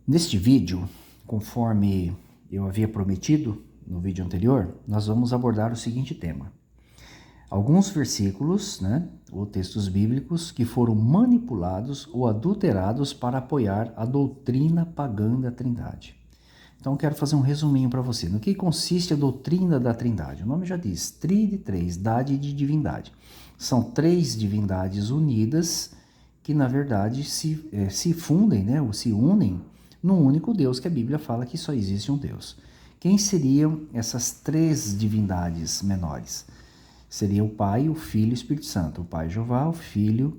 Neste vídeo, conforme eu havia prometido no vídeo anterior, nós vamos abordar o seguinte tema. Alguns versículos, ou textos bíblicos que foram manipulados ou adulterados para apoiar a doutrina pagã da Trindade. Então, quero fazer um resuminho para você. No que consiste a doutrina da Trindade? O nome já diz, tri de três, dade de divindade. São três divindades unidas que, na verdade, se fundem, ou se unem num único Deus, que a Bíblia fala que só existe um Deus. Quem seriam essas três divindades menores? Seria o Pai, o Filho e o Espírito Santo. O Pai Jeová, o Filho,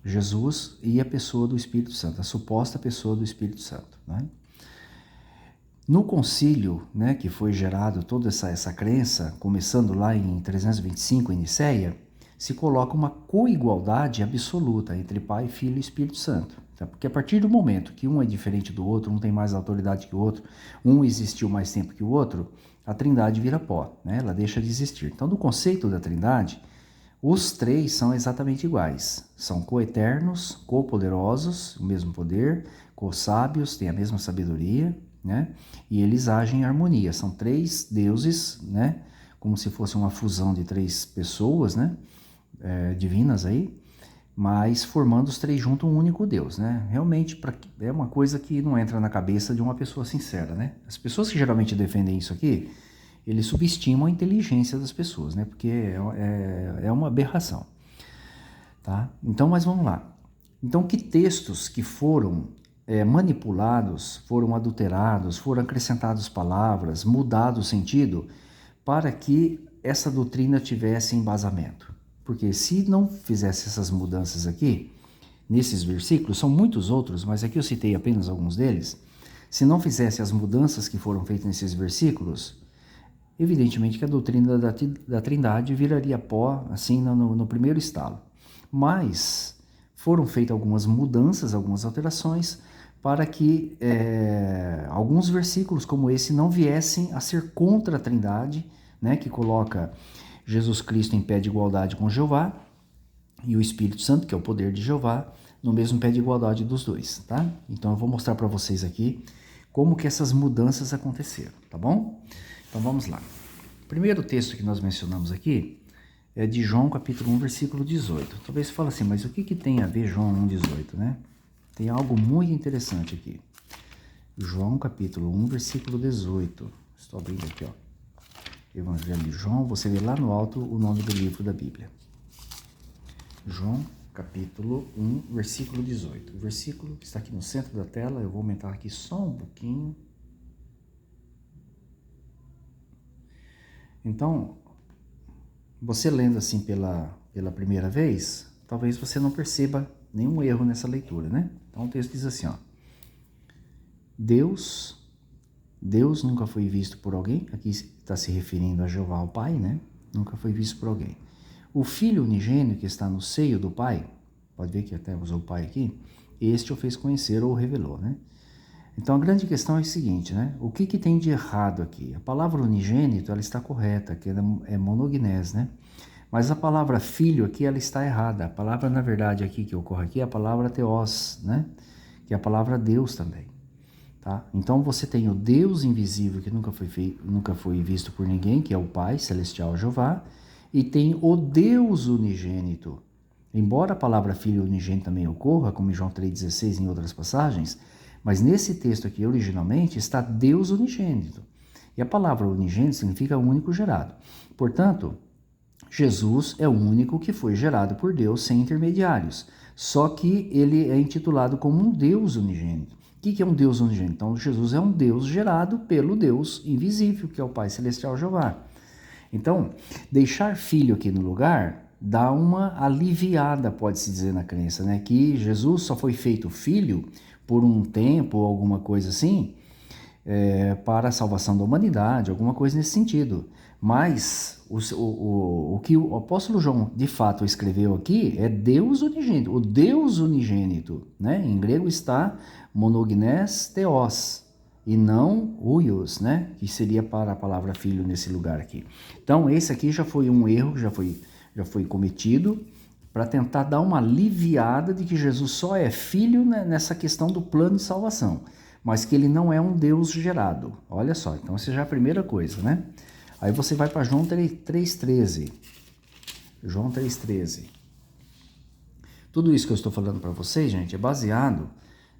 Jesus e a pessoa do Espírito Santo, a suposta pessoa do Espírito Santo. No concílio, que foi gerado toda essa crença, começando lá em 325 em Nicéia, se coloca uma coigualdade absoluta entre Pai, Filho e Espírito Santo. Porque a partir do momento que um é diferente do outro, um tem mais autoridade que o outro, um existiu mais tempo que o outro, a Trindade vira pó, ela deixa de existir. Então, no conceito da Trindade, os três são exatamente iguais. São coeternos, copoderosos, o mesmo poder, co-sábios, têm a mesma sabedoria, e eles agem em harmonia. São três deuses, como se fosse uma fusão de três pessoas, divinas aí, mas formando os três juntos um único Deus, Realmente é uma coisa que não entra na cabeça de uma pessoa sincera, As pessoas que geralmente defendem isso aqui, eles subestimam a inteligência das pessoas, Porque é uma aberração, tá? Então, mas vamos lá. Então, que textos que foram manipulados, foram adulterados, foram acrescentadas palavras, mudado o sentido, para que essa doutrina tivesse embasamento? Porque se não fizesse essas mudanças aqui, nesses versículos, são muitos outros, mas aqui eu citei apenas alguns deles, se não fizesse as mudanças que foram feitas nesses versículos, evidentemente que a doutrina da Trindade viraria pó, assim, no primeiro estalo. Mas foram feitas algumas mudanças, algumas alterações, para que alguns versículos como esse não viessem a ser contra a Trindade, que coloca Jesus Cristo em pé de igualdade com Jeová e o Espírito Santo, que é o poder de Jeová, no mesmo pé de igualdade dos dois, tá? Então eu vou mostrar para vocês aqui como que essas mudanças aconteceram, tá bom? Então vamos lá. O primeiro texto que nós mencionamos aqui é de João capítulo 1, versículo 18. Talvez você fale assim, mas o que tem a ver João 1, 18, Tem algo muito interessante aqui. João capítulo 1, versículo 18. Estou abrindo aqui, Evangelho de João, você vê lá no alto o nome do livro da Bíblia. João capítulo 1, versículo 18. O versículo que está aqui no centro da tela, eu vou aumentar aqui só um pouquinho. Então, você lendo assim pela primeira vez, talvez você não perceba nenhum erro nessa leitura, Então o texto diz assim, Deus nunca foi visto por alguém, aqui está se referindo a Jeová, o Pai, Nunca foi visto por alguém. O Filho unigênito que está no seio do Pai, pode ver que até usou o Pai aqui, este o fez conhecer ou o revelou, Então a grande questão é o seguinte, O que tem de errado aqui? A palavra unigênito, ela está correta, que ela é monognés, Mas a palavra filho aqui, ela está errada. A palavra, na verdade, aqui que ocorre aqui é a palavra theos, Que é a palavra Deus também. Tá? Então você tem o Deus invisível que nunca foi visto por ninguém, que é o Pai Celestial Jeová, e tem o Deus unigênito. Embora a palavra filho unigênito também ocorra, como em João 3,16 e em outras passagens, mas nesse texto aqui originalmente está Deus unigênito. E a palavra unigênito significa único gerado. Portanto, Jesus é o único que foi gerado por Deus sem intermediários. Só que ele é intitulado como um Deus unigênito. O que é um Deus unigênito? Então, Jesus é um Deus gerado pelo Deus invisível, que é o Pai Celestial Jeová. Então, deixar filho aqui no lugar dá uma aliviada, pode-se dizer, na crença, Que Jesus só foi feito filho por um tempo ou alguma coisa assim, para a salvação da humanidade, alguma coisa nesse sentido. Mas o que o apóstolo João de fato escreveu aqui é Deus unigênito, o Deus unigênito, Em grego está monognés theos e não huios, Que seria para a palavra filho nesse lugar aqui. Então esse aqui já foi um erro, já foi cometido para tentar dar uma aliviada de que Jesus só é filho nessa questão do plano de salvação. mas que ele não é um Deus gerado. Olha só, então essa já é a primeira coisa, né? Aí você vai para João 3,13. João 3,13. Tudo isso que eu estou falando para vocês, gente, é baseado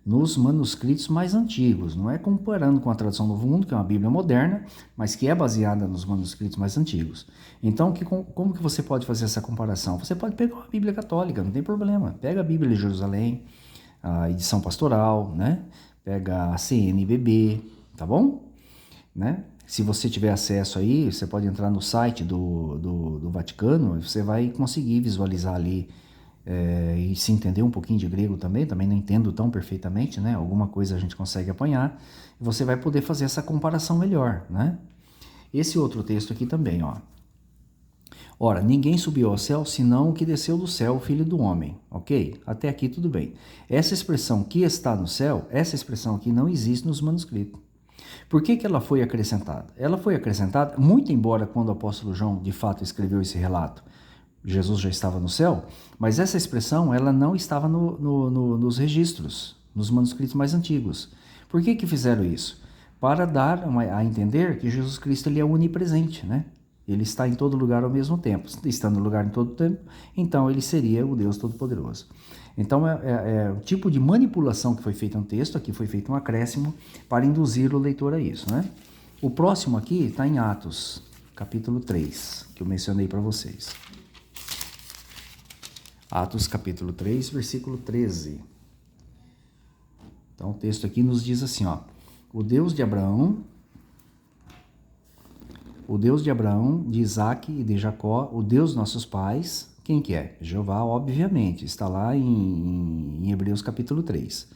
nos manuscritos mais antigos. Não é comparando com a tradução Novo Mundo, que é uma Bíblia moderna, mas que é baseada nos manuscritos mais antigos. Então, como que você pode fazer essa comparação? Você pode pegar uma Bíblia católica, não tem problema. Pega a Bíblia de Jerusalém, a edição pastoral, né? Pega a CNBB, tá bom? Né? Se você tiver acesso aí, você pode entrar no site do Vaticano, e você vai conseguir visualizar ali e se entender um pouquinho de grego também não entendo tão perfeitamente, né? Alguma coisa a gente consegue apanhar, e você vai poder fazer essa comparação melhor, né? Esse outro texto aqui também, ó. Ora, ninguém subiu ao céu senão o que desceu do céu, o Filho do Homem, ok? Até aqui tudo bem. Essa expressão que está no céu, essa expressão aqui não existe nos manuscritos. Por que ela foi acrescentada? Ela foi acrescentada, muito embora quando o apóstolo João de fato escreveu esse relato, Jesus já estava no céu, mas essa expressão ela não estava nos registros, nos manuscritos mais antigos. Por que fizeram isso? Para dar a entender que Jesus Cristo ele é onipresente, né? Ele está em todo lugar ao mesmo tempo. Estando no lugar em todo tempo, então ele seria o Deus Todo-Poderoso. Então é o tipo de manipulação que foi feita no texto, aqui foi feito um acréscimo para induzir o leitor a isso, né? O próximo aqui está em Atos, capítulo 3, que eu mencionei para vocês. Atos capítulo 3, versículo 13. Então o texto aqui nos diz assim, ó: o Deus de Abraão, de Isaque e de Jacó, o Deus de nossos pais, quem que é? Jeová, obviamente, está lá em Hebreus capítulo 3.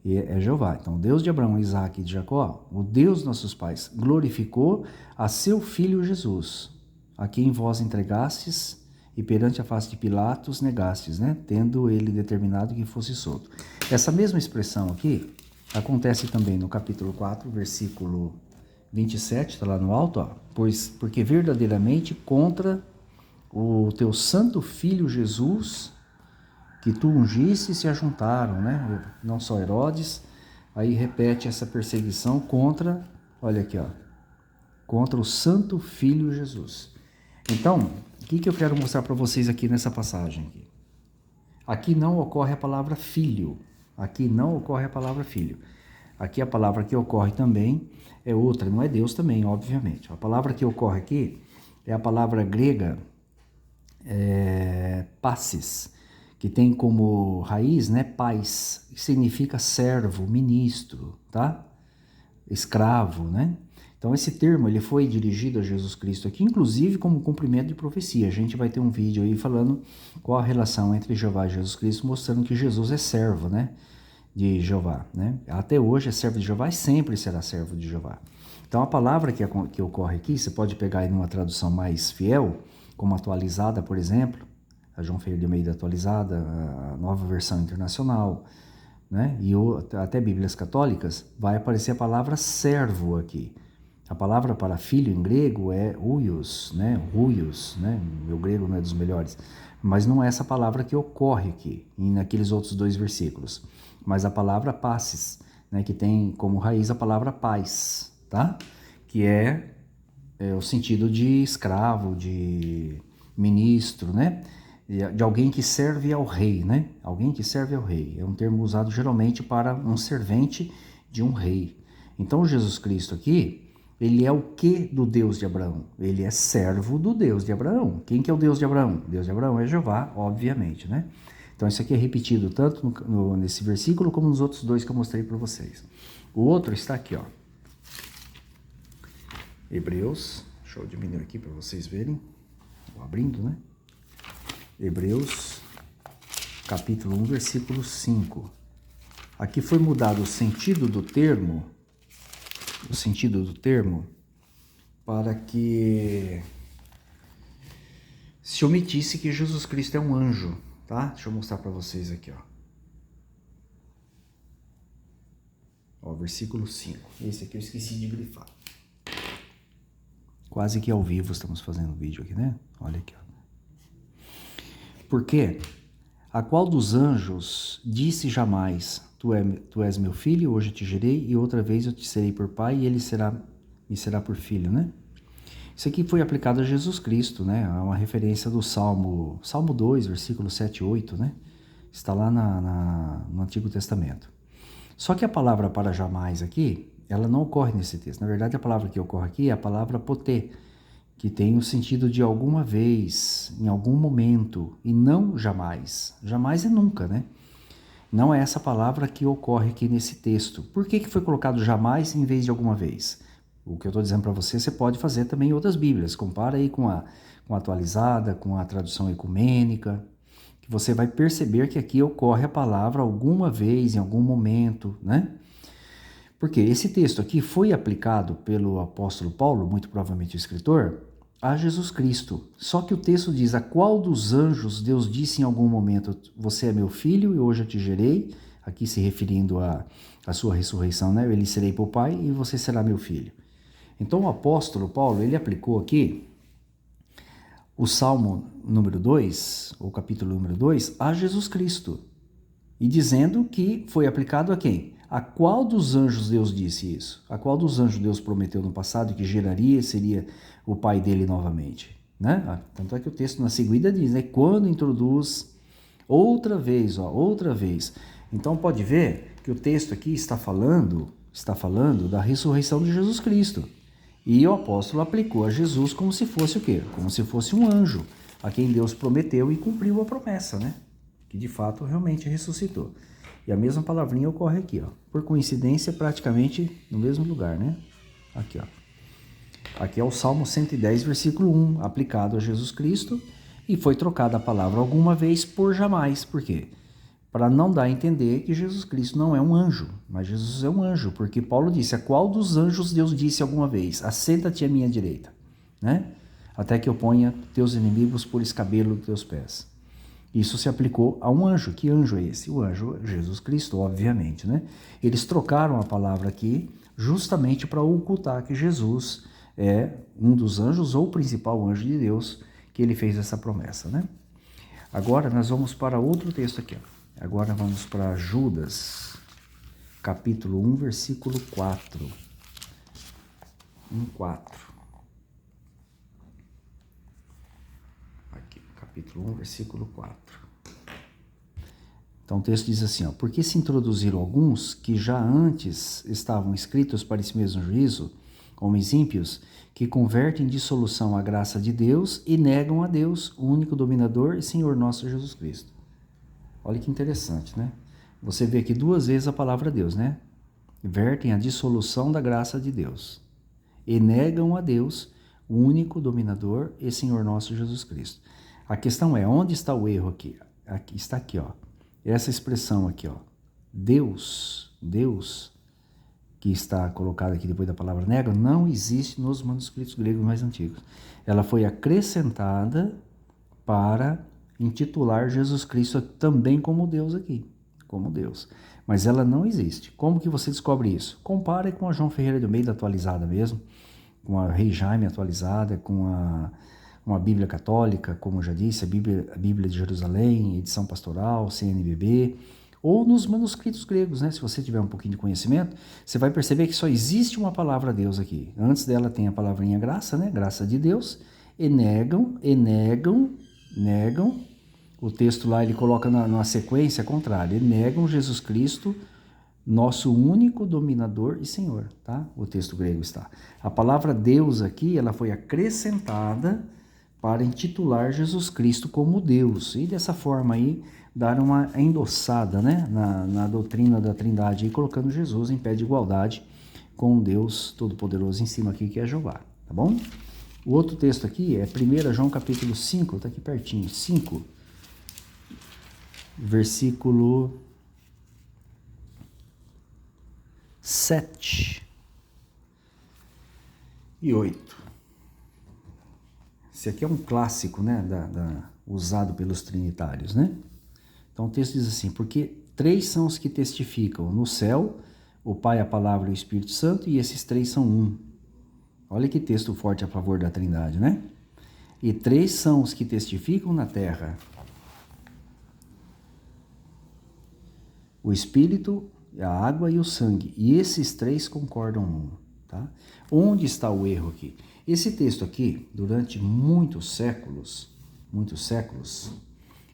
E é Jeová. Então, o Deus de Abraão, Isaque e de Jacó, o Deus de nossos pais, glorificou a seu Filho Jesus, a quem vós entregastes e perante a face de Pilatos negastes, né? Tendo ele determinado que fosse solto. Essa mesma expressão aqui acontece também no capítulo 4, versículo 27, está lá no alto, ó. Porque verdadeiramente contra o teu santo Filho Jesus, que tu ungiste, se ajuntaram, né? Não só Herodes, aí repete essa perseguição contra, olha aqui, ó, contra o santo Filho Jesus. Então, o que eu quero mostrar para vocês aqui nessa passagem? Aqui não ocorre a palavra filho. Aqui não ocorre a palavra filho. Aqui a palavra que ocorre também é outra, não é Deus também, obviamente. A palavra que ocorre aqui é a palavra grega passis, que tem como raiz, né, pais, que significa servo, ministro, tá? Escravo, né? Então esse termo ele foi dirigido a Jesus Cristo aqui, inclusive como cumprimento de profecia. A gente vai ter um vídeo aí falando qual a relação entre Jeová e Jesus Cristo, mostrando que Jesus é servo, né, de Jeová, né? Até hoje é servo de Jeová e sempre será servo de Jeová. Então a palavra que ocorre aqui, você pode pegar em uma tradução mais fiel, como atualizada, por exemplo, a João Ferreira de Almeida atualizada, a nova versão internacional, né? E até Bíblias católicas, vai aparecer a palavra servo aqui. A palavra para filho em grego é huios, né? Huios, né? Meu grego não é dos melhores, mas não é essa palavra que ocorre aqui, naqueles outros dois versículos, mas a palavra passis, né? Que tem como raiz a palavra paz, tá? Que é o sentido de escravo, de ministro, né? De alguém que serve ao rei, né? Alguém que serve ao rei. É um termo usado geralmente para um servente de um rei. Então, Jesus Cristo aqui, ele é o que do Deus de Abraão? Ele é servo do Deus de Abraão. Quem que é o Deus de Abraão? O Deus de Abraão é Jeová, obviamente, né? Então, isso aqui é repetido tanto nesse versículo como nos outros dois que eu mostrei para vocês. O outro está aqui, ó. Hebreus, deixa eu diminuir aqui para vocês verem. Vou abrindo, né? Hebreus, capítulo 1, versículo 5. Aqui foi mudado o sentido do termo, para que se omitisse que Jesus Cristo é um anjo, tá? Deixa eu mostrar para vocês aqui, ó. Ó, versículo 5. Esse aqui eu esqueci de grifar. Quase que ao vivo estamos fazendo vídeo aqui, né? Olha aqui, ó. Porque A qual dos anjos disse jamais, tu és meu filho, hoje eu te gerei, e outra vez eu te serei por pai, e ele me será por filho, né? Isso aqui foi aplicado a Jesus Cristo, né? É uma referência do Salmo 2, versículo 7 e 8, né? Está lá no Antigo Testamento. Só que a palavra para jamais aqui, ela não ocorre nesse texto. Na verdade, a palavra que ocorre aqui é a palavra potê, que tem o sentido de alguma vez, em algum momento, e não jamais. Jamais é nunca, né? Não é essa palavra que ocorre aqui nesse texto. Por que foi colocado jamais em vez de alguma vez? O que eu estou dizendo para você, você pode fazer também em outras Bíblias. Compara aí com a atualizada, com a tradução ecumênica, que você vai perceber que aqui ocorre a palavra alguma vez, em algum momento, né? Porque esse texto aqui foi aplicado pelo apóstolo Paulo, muito provavelmente o escritor, a Jesus Cristo. Só que o texto diz: a qual dos anjos Deus disse em algum momento, você é meu filho e hoje eu te gerei, aqui se referindo à sua ressurreição, né? Eu lhe serei por pai e você será meu filho. Então o apóstolo Paulo, ele aplicou aqui o Salmo número 2, ou capítulo número 2, a Jesus Cristo. E dizendo que foi aplicado a quem? A qual dos anjos Deus disse isso? A qual dos anjos Deus prometeu no passado que geraria e seria o pai dele novamente? Né? Tanto é que o texto na seguida diz, né? Quando introduz outra vez, outra vez. Então pode ver que o texto aqui está falando da ressurreição de Jesus Cristo. E o apóstolo aplicou a Jesus como se fosse o quê? Como se fosse um anjo, a quem Deus prometeu e cumpriu a promessa, né? Que de fato realmente ressuscitou. E a mesma palavrinha ocorre aqui, por coincidência, praticamente no mesmo lugar, né? Aqui, Aqui é o Salmo 110, versículo 1, aplicado a Jesus Cristo, e foi trocada a palavra alguma vez por jamais. Por quê? Para não dar a entender que Jesus Cristo não é um anjo, mas Jesus é um anjo, porque Paulo disse: a qual dos anjos Deus disse alguma vez, assenta-te à minha direita, né? Até que eu ponha teus inimigos por escabelo dos teus pés. Isso se aplicou a um anjo. Que anjo é esse? O anjo é Jesus Cristo, obviamente, né? Eles trocaram a palavra aqui justamente para ocultar que Jesus é um dos anjos ou o principal anjo de Deus que ele fez essa promessa, né? Agora nós vamos para outro texto aqui, Agora vamos para Judas, capítulo 1, versículo 4. 1:4. Aqui, capítulo 1, versículo 4. Então o texto diz assim, porque se introduziram alguns que já antes estavam escritos para esse mesmo juízo, homens ímpios, que convertem em dissolução a graça de Deus e negam a Deus, o único dominador e Senhor nosso Jesus Cristo. Olha que interessante, né? Você vê aqui duas vezes a palavra Deus, né? Vertem a dissolução da graça de Deus e negam a Deus, o único dominador e Senhor nosso Jesus Cristo. A questão é, onde está o erro aqui? Aqui está aqui, Essa expressão aqui, Deus, que está colocada aqui depois da palavra nega, não existe nos manuscritos gregos mais antigos. Ela foi acrescentada para intitular Jesus Cristo também como Deus aqui, como Deus. Mas ela não existe. Como que você descobre isso? Compare com a João Ferreira de Almeida atualizada mesmo, com a Rei Jaime atualizada, com uma Bíblia Católica, como eu já disse, a Bíblia de Jerusalém, edição pastoral, CNBB, ou nos manuscritos gregos, né? Se você tiver um pouquinho de conhecimento, você vai perceber que só existe uma palavra Deus aqui. Antes dela tem a palavrinha graça, né? Graça de Deus, e negam. O texto lá ele coloca na sequência contrária, e negam Jesus Cristo, nosso único dominador e Senhor, tá? O texto grego está. A palavra Deus aqui, ela foi acrescentada para intitular Jesus Cristo como Deus, e dessa forma aí, dar uma endossada, né, na doutrina da Trindade, aí, colocando Jesus em pé de igualdade com Deus Todo-Poderoso em cima aqui, que é Jeová, tá bom? O outro texto aqui é 1 João capítulo 5, tá aqui pertinho, 5, versículo 7 e 8. Esse aqui é um clássico, né, usado pelos trinitários, né? Então o texto diz assim, porque 3 são os que testificam no céu, o Pai, a Palavra e o Espírito Santo, e esses 3 são um. Olha que texto forte a favor da Trindade, né? E 3 são os que testificam na terra, o Espírito, a água e o sangue. E esses três concordam num. Tá? Onde está o erro aqui? Esse texto aqui, durante muitos séculos,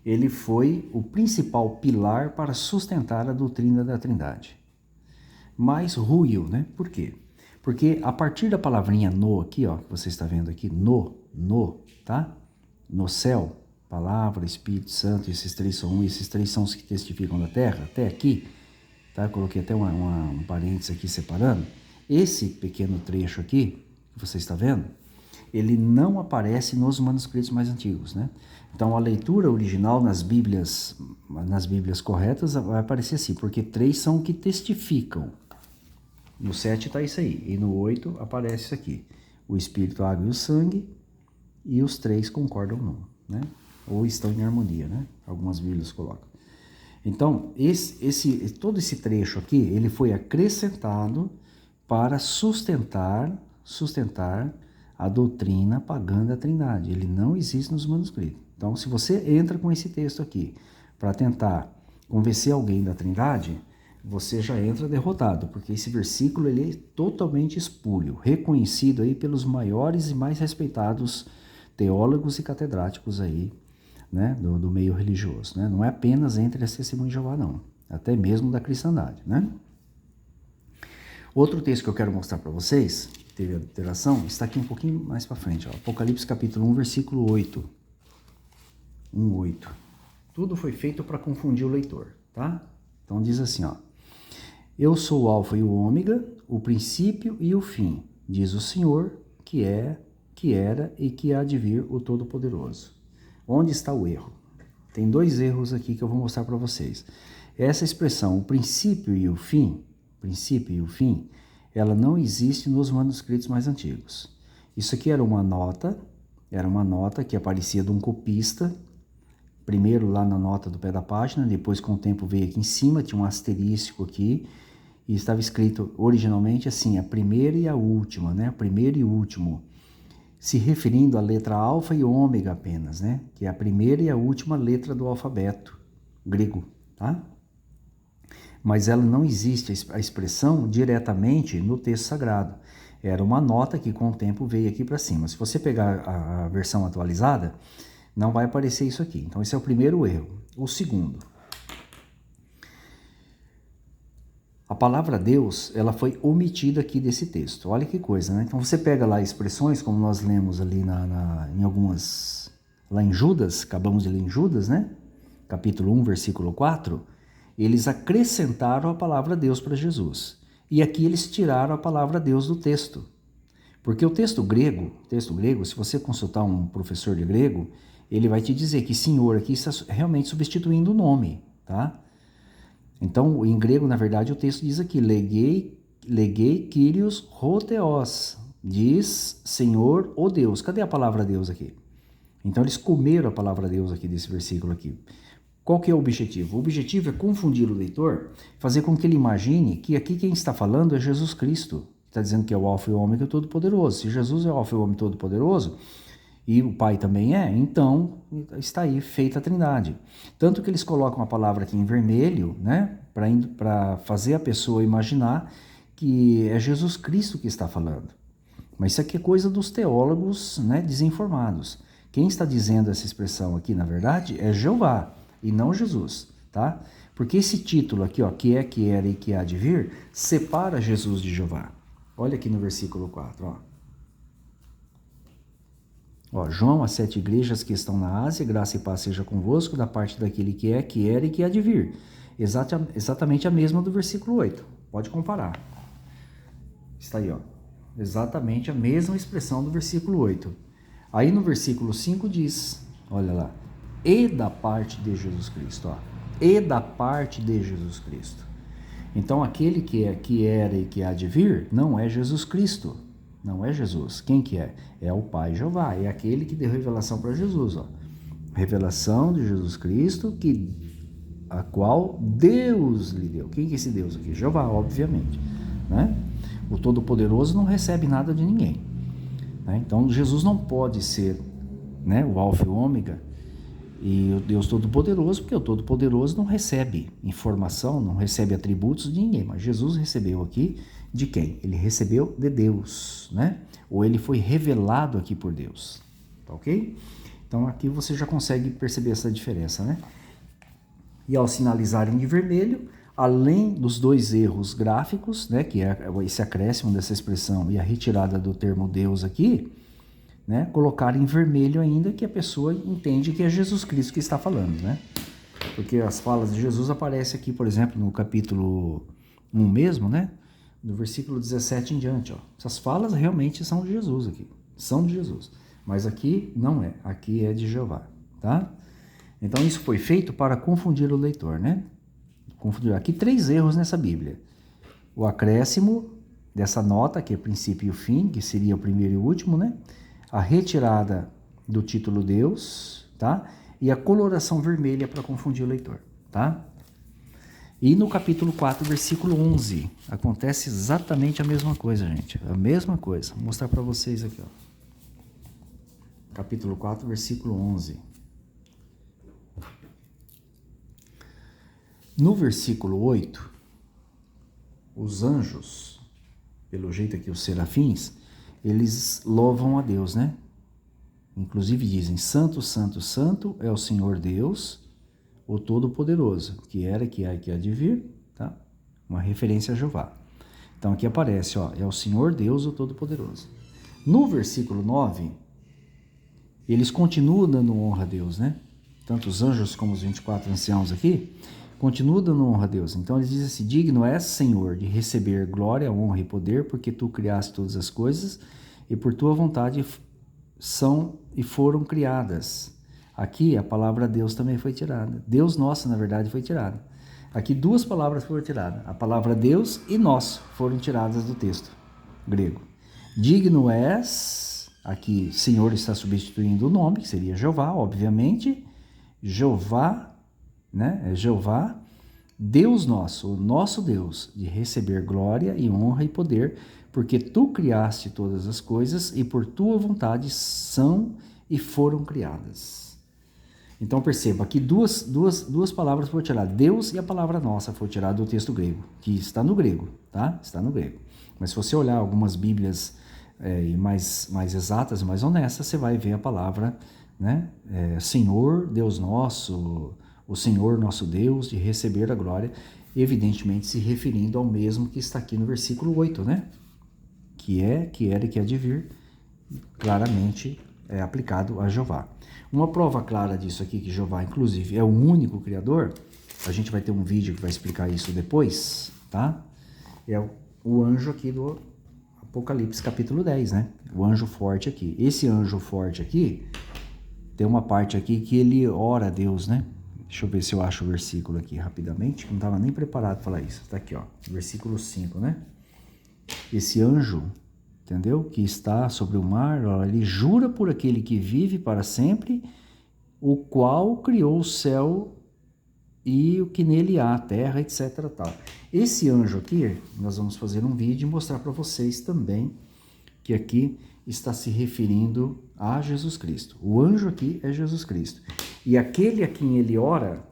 ele foi o principal pilar para sustentar a doutrina da Trindade. Mas ruiu, né? Por quê? Porque a partir da palavrinha no aqui, ó, que você está vendo aqui, no, tá? No céu, palavra, Espírito Santo, esses três são um, esses três são os que testificam da terra, até aqui, tá? Eu coloquei até um parênteses aqui separando. Esse pequeno trecho aqui, que você está vendo, ele não aparece nos manuscritos mais antigos, né? Então a leitura original nas Bíblias corretas vai aparecer assim, porque três são que testificam. No 7 está isso aí, e no 8 aparece isso aqui. O Espírito, a água e o sangue, e os três concordam num, né? Ou estão em harmonia, né? Algumas Bíblias colocam. Então, todo esse trecho aqui, ele foi acrescentado para sustentar a doutrina pagã da Trindade. Ele não existe nos manuscritos. Então, se você entra com esse texto aqui para tentar convencer alguém da Trindade, você já entra derrotado, porque esse versículo ele é totalmente espúrio, reconhecido aí pelos maiores e mais respeitados teólogos e catedráticos aí, né, do meio religioso, né? Não é apenas entre as testemunhas de Jeová, não, até mesmo da cristandade, né? Outro texto que eu quero mostrar para vocês, que teve alteração, está aqui um pouquinho mais para frente, ó, Apocalipse capítulo 1, versículo 8. 1:8. Tudo foi feito para confundir o leitor, tá? Então diz assim, ó: Eu sou o alfa e o ômega, o princípio e o fim, diz o Senhor, que é, que era e que há de vir, o Todo-Poderoso. Onde está o erro? Tem dois erros aqui que eu vou mostrar para vocês. Essa expressão, o princípio e o fim, ela não existe nos manuscritos mais antigos. Isso aqui era uma nota que aparecia de um copista, primeiro lá na nota do pé da página, depois com o tempo veio aqui em cima, tinha um asterístico aqui, e estava escrito originalmente assim, a primeira e a última, né? Primeiro e último, se referindo à letra alfa e ômega apenas, né? Que é a primeira e a última letra do alfabeto grego, tá? Mas ela não existe a expressão diretamente no texto sagrado. Era uma nota que com o tempo veio aqui para cima. Se você pegar a versão atualizada, não vai aparecer isso aqui. Então esse é o primeiro erro. O segundo, a palavra Deus, ela foi omitida aqui desse texto. Olha que coisa, né? Então você pega lá expressões, como nós lemos ali em algumas, lá em Judas, acabamos de ler em Judas, né? Capítulo 1, versículo 4, eles acrescentaram a palavra Deus para Jesus. E aqui eles tiraram a palavra Deus do texto. Porque o texto grego, se você consultar um professor de grego, ele vai te dizer que Senhor aqui está realmente substituindo o nome, tá? Então, em grego, na verdade, o texto diz aqui, legei Kyrios hotheos, diz Senhor ou Deus. Cadê a palavra Deus aqui? Então, eles comeram a palavra Deus aqui desse versículo aqui. Qual que é o objetivo? O objetivo é confundir o leitor, fazer com que ele imagine que aqui quem está falando é Jesus Cristo. Está dizendo que é o Alfa e o Ômega Todo-Poderoso. Se Jesus é o Alfa e o Ômega Todo-Poderoso, e o Pai também é, então está aí feita a Trindade. Tanto que eles colocam a palavra aqui em vermelho, né, para fazer a pessoa imaginar que é Jesus Cristo que está falando. Mas isso aqui é coisa dos teólogos, né, desinformados. Quem está dizendo essa expressão aqui, na verdade, é Jeová e não Jesus, tá? Porque esse título aqui, ó, que é, que era e que há de vir, separa Jesus de Jeová. Olha aqui no versículo 4, ó. João, as 7 igrejas que estão na Ásia, graça e paz seja convosco, da parte daquele que é, que era e que há de vir. Exatamente a mesma do versículo 8. Pode comparar. Está aí, ó. Exatamente a mesma expressão do versículo 8. Aí no versículo 5 diz, olha lá, e da parte de Jesus Cristo, ó. E da parte de Jesus Cristo. Então aquele que é, que era e que há de vir, não é Jesus Cristo. Não é Jesus. Quem que é? É o Pai Jeová. É aquele que deu revelação para Jesus. Ó. Revelação de Jesus Cristo, a qual Deus lhe deu. Quem que é esse Deus aqui? Jeová, obviamente. Né? O Todo-Poderoso não recebe nada de ninguém. Né? Então, Jesus não pode ser, né, o Alfa e o Ômega E o Deus Todo-Poderoso, porque o Todo-Poderoso não recebe informação, não recebe atributos de ninguém, mas Jesus recebeu aqui de quem? Ele recebeu de Deus, né? Ou ele foi revelado aqui por Deus, tá ok? Então aqui você já consegue perceber essa diferença, né? E ao sinalizarem de vermelho, além dos dois erros gráficos, né, que é esse acréscimo dessa expressão e a retirada do termo Deus aqui, né, colocar em vermelho ainda que a pessoa entende que é Jesus Cristo que está falando, né? Porque as falas de Jesus aparecem aqui, por exemplo, no capítulo 1 mesmo, né? No versículo 17 em diante, ó. Essas falas realmente são de Jesus aqui, são de Jesus. Mas aqui não é, aqui é de Jeová, tá? Então isso foi feito para confundir o leitor, né? Confundir. Aqui 3 erros nessa Bíblia. O acréscimo dessa nota, que é princípio e o fim, que seria o primeiro e o último, né? A retirada do título Deus, tá? E a coloração vermelha para confundir o leitor, tá? E no capítulo 4, versículo 11, acontece exatamente a mesma coisa, gente. A mesma coisa. Vou mostrar para vocês aqui, ó. Capítulo 4, versículo 11. No versículo 8, os anjos, pelo jeito aqui os serafins, eles louvam a Deus, né? Inclusive dizem, Santo, Santo, Santo é o Senhor Deus, o Todo-Poderoso, que era, que há e que há de vir, tá? Uma referência a Jeová. Então aqui aparece, ó, é o Senhor Deus, o Todo-Poderoso. No versículo 9, eles continuam dando honra a Deus, né? Tanto os anjos como os 24 anciãos aqui, continuam dando honra a Deus. Então eles dizem assim, digno és, Senhor, de receber glória, honra e poder, porque tu criaste todas as coisas, e por tua vontade são e foram criadas. Aqui a palavra Deus também foi tirada. Deus nosso, na verdade, foi tirada. Aqui 2 palavras foram tiradas. A palavra Deus e nós foram tiradas do texto grego. Digno és, aqui Senhor está substituindo o nome, que seria Jeová, obviamente. Jeová, né? É Jeová, Deus nosso, o nosso Deus, de receber glória e honra e poder, porque tu criaste todas as coisas e por tua vontade são e foram criadas. Então perceba, aqui duas palavras foram tiradas, Deus e a palavra nossa foram tiradas do texto grego, que está no grego, tá? Está no grego. Mas se você olhar algumas bíblias mais exatas e mais honestas, você vai ver a palavra, né? Senhor, Deus nosso, o Senhor nosso Deus, de receber a glória, evidentemente se referindo ao mesmo que está aqui no versículo 8, né? Que era e que há de vir, claramente é aplicado a Jeová. Uma prova clara disso aqui, que Jeová, inclusive, é o único Criador, a gente vai ter um vídeo que vai explicar isso depois, tá? É o anjo aqui do Apocalipse capítulo 10, né? O anjo forte aqui. Esse anjo forte aqui, tem uma parte aqui que ele ora a Deus, né? Deixa eu ver se eu acho o versículo aqui rapidamente, que não estava nem preparado para falar isso. Está aqui, ó, versículo 5, né? Esse anjo, entendeu? Que está sobre o mar, ele jura por aquele que vive para sempre, o qual criou o céu e o que nele há, a terra, etc. Tal. Esse anjo aqui, nós vamos fazer um vídeo e mostrar para vocês também que aqui está se referindo a Jesus Cristo. O anjo aqui é Jesus Cristo. E aquele a quem ele ora,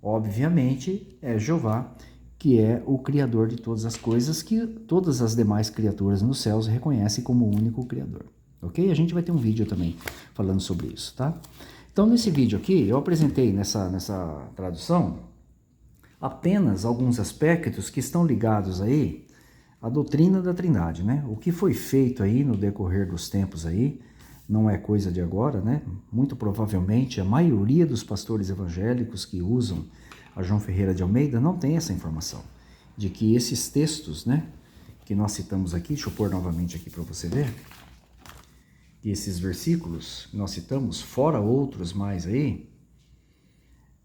obviamente, é Jeová, que é o Criador de todas as coisas, que todas as demais criaturas nos céus reconhecem como o único Criador. Ok? A gente vai ter um vídeo também falando sobre isso, tá? Então, nesse vídeo aqui, eu apresentei nessa tradução apenas alguns aspectos que estão ligados aí à doutrina da Trindade, né? O que foi feito aí no decorrer dos tempos aí, não é coisa de agora, né? Muito provavelmente a maioria dos pastores evangélicos que usam a João Ferreira de Almeida não tem essa informação, de que esses textos, né, que nós citamos aqui, deixa eu pôr novamente aqui para você ver, que esses versículos que nós citamos, fora outros mais aí,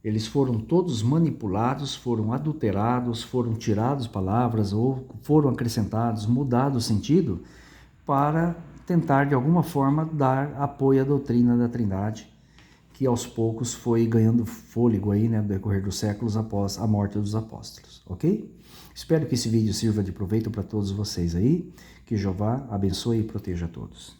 eles foram todos manipulados, foram adulterados, foram tirados palavras ou foram acrescentados, mudado o sentido para tentar de alguma forma dar apoio à doutrina da Trindade, que aos poucos foi ganhando fôlego aí, né, no decorrer dos séculos após a morte dos apóstolos, ok? Espero que esse vídeo sirva de proveito para todos vocês aí, que Jeová abençoe e proteja a todos.